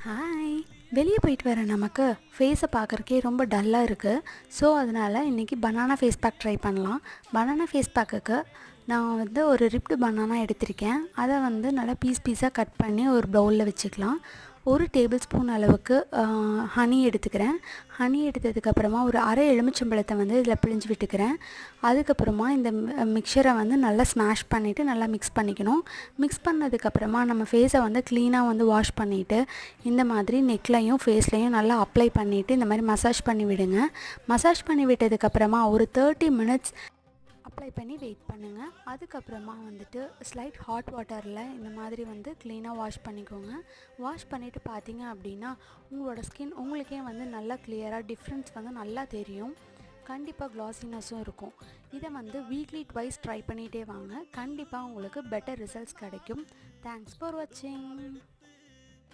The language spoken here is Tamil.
ஹாய். வெளியே போயிட்டு வர நமக்கு ஃபேஸை பார்க்குறக்கே ரொம்ப டல்லாக இருக்குது. ஸோ அதனால் இன்றைக்கி பனானா ஃபேஸ் பேக் ட்ரை பண்ணலாம். பனானா ஃபேஸ் பேக்குக்கு நான் ஒரு ரிப்டு பனானா எடுத்திருக்கேன். அதை நல்லா பீஸாக கட் பண்ணி ஒரு பவுலில் வச்சுக்கலாம். ஒரு டேபிள் ஸ்பூன் அளவுக்கு ஹனி எடுத்துக்கிறேன். ஹனி எடுத்ததுக்கப்புறமா ஒரு அரை எலுமிச்சம்பழத்தை இதில் பிழிஞ்சு விட்டுக்கிறேன். அதுக்கப்புறமா இந்த மிக்சரை நல்லா ஸ்மாஷ் பண்ணிவிட்டு நல்லா மிக்ஸ் பண்ணிக்கணும். மிக்ஸ் பண்ணதுக்கப்புறமா நம்ம ஃபேஸை க்ளீனாக வாஷ் பண்ணிவிட்டு இந்த மாதிரி நெக்லையும் ஃபேஸ்லையும் நல்லா அப்ளை பண்ணிவிட்டு இந்த மாதிரி மசாஜ் பண்ணி விடுங்க. மசாஜ் பண்ணி விட்டதுக்கப்புறமா ஒரு 30 மினிட்ஸ் அப்ளை பண்ணி வெயிட் பண்ணுங்கள். அதுக்கப்புறமா ஸ்லைட் ஹாட் வாட்டரில் இந்த மாதிரி க்ளீனாக வாஷ் பண்ணிக்கோங்க. வாஷ் பண்ணிவிட்டு பார்த்தீங்க அப்படின்னா உங்களோட ஸ்கின் உங்களுக்கே நல்லா கிளியராக டிஃப்ரென்ஸ் நல்லா தெரியும். கண்டிப்பாக க்ளாஸினஸும் இருக்கும். இதை வீக்லி ட்வைஸ் ட்ரை பண்ணிகிட்டே வாங்க. கண்டிப்பாக உங்களுக்கு பெட்டர் ரிசல்ட்ஸ் கிடைக்கும். தேங்க்ஸ் ஃபார் வாட்சிங்.